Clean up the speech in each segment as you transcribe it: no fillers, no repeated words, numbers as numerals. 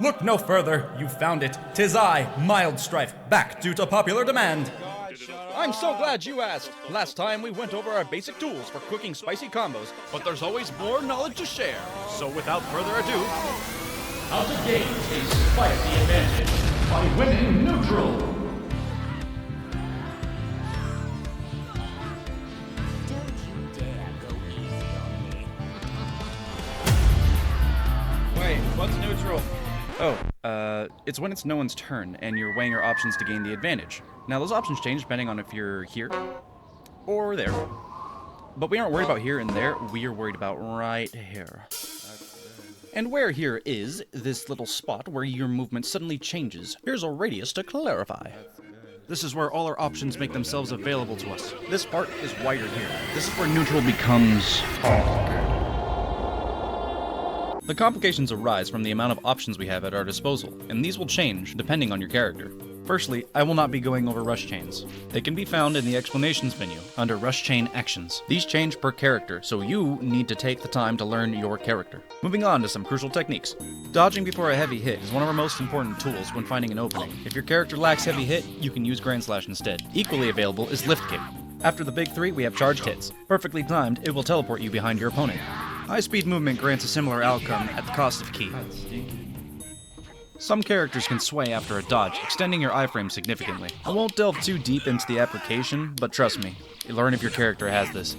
Look no further, you found it. 'Tis I, Mild Strife, back due to popular demand. I'm so glad you asked. Last time we went over our basic tools for cooking spicy combos, but there's always more knowledge to share. So without further ado, How to gain a spicy advantage by winning neutral. Don't you dare go easy on me. wait, what's neutral? Oh, it's when it's no one's turn and you're weighing your options to gain the advantage. Now, those options change depending on if you're here or there. But we aren't worried about here and there, we are worried about right here. And where here is this little spot where your movement suddenly changes. Here's a radius to clarify. This is where all our options make themselves available to us. This part is wider here. This is where neutral becomes complicated. The complications arise from the amount of options we have at our disposal, and these will change depending on your character. Firstly, I will not be going over rush chains. They can be found in the explanations menu under rush chain actions. These change per character, so you need to take the time to learn your character. Moving on to some crucial techniques. Dodging before a heavy hit is one of our most important tools when finding an opening. If your character lacks heavy hit, you can use Grand Slash instead. Equally available is lift kick. After the big three, we have charged hits. Perfectly timed, it will teleport you behind your opponent. High-speed movement grants a similar outcome at the cost of ki. Some characters can sway after a dodge, extending your iframe significantly. I won't delve too deep into the application, but trust me, you learn if your character has this.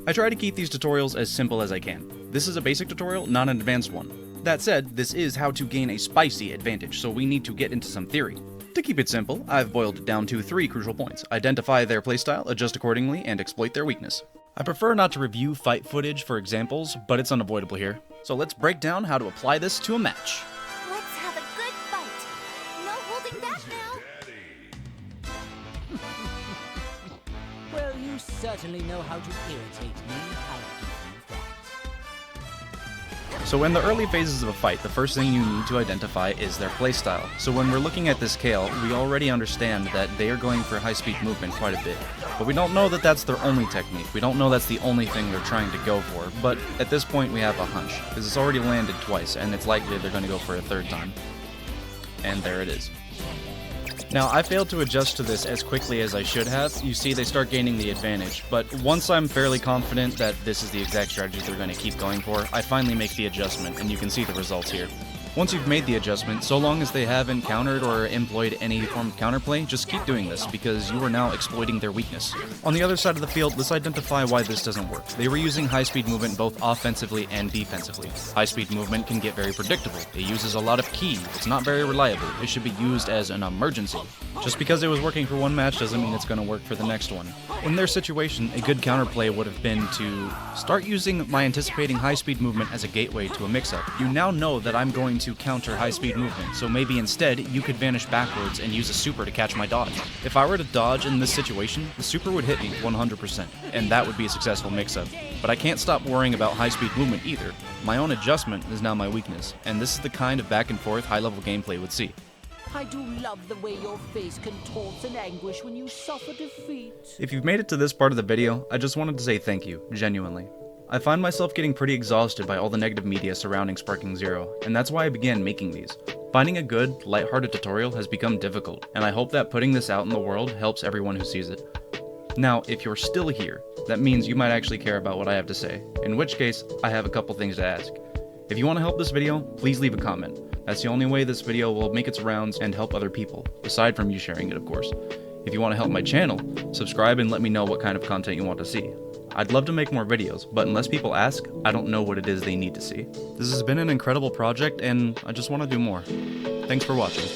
I try to keep these tutorials as simple as I can. This is a basic tutorial, not an advanced one. That said, this is how to gain a spicy advantage, so we need to get into some theory. To keep it simple, I've boiled it down to 3 crucial points: identify their playstyle, adjust accordingly, and exploit their weakness. I prefer not to review fight footage for examples, but it's unavoidable here. So let's break down how to apply this to a match. Let's have a good fight. No holding back now. Well, you certainly know how to irritate me. I'll give you that. So in the early phases of a fight, the first thing you need to identify is their playstyle. So when we're looking at this Kale, we already understand that they are going for high-speed movement quite a bit. But we don't know that that's their only technique. We don't know that's the only thing they're trying to go for. But at this point, we have a hunch, because it's already landed twice, and it's likely they're going to go for a third time. And there it is. Now, I failed to adjust to this as quickly as I should have. You see, they start gaining the advantage, but once I'm fairly confident that this is the exact strategy they're going to keep going for, I finally make the adjustment, and you can see the results here. Once you've made the adjustment, so long as they haven't countered or employed any form of counterplay, just keep doing this, because you are now exploiting their weakness. On the other side of the field, let's identify why this doesn't work. They were using high-speed movement both offensively and defensively. High-speed movement can get very predictable. It uses a lot of ki. It's not very reliable. It should be used as an emergency. Just because it was working for one match doesn't mean it's going to work for the next one. In their situation, a good counterplay would have been to start using my anticipating high-speed movement as a gateway to a mix-up. You now know that I'm going to counter high-speed movement, so maybe instead you could vanish backwards and use a super to catch my dodge. If I were to dodge in this situation, the super would hit me 100%, and that would be a successful mix-up. But I can't stop worrying about high-speed movement either. My own adjustment is now my weakness, and this is the kind of back-and-forth high-level gameplay we'd see. I do love the way your face contorts in anguish when you suffer defeat. If you've made it to this part of the video, I just wanted to say thank you, genuinely. I find myself getting pretty exhausted by all the negative media surrounding Sparking Zero, and that's why I began making these. Finding a good, lighthearted tutorial has become difficult, and I hope that putting this out in the world helps everyone who sees it. Now, if you're still here, that means you might actually care about what I have to say, in which case, I have a couple things to ask. If you want to help this video, please leave a comment. That's the only way this video will make its rounds and help other people, aside from you sharing it, of course. If you want to help my channel, subscribe and let me know what kind of content you want to see. I'd love to make more videos, but unless people ask, I don't know what it is they need to see. This has been an incredible project, and I just want to do more. Thanks for watching.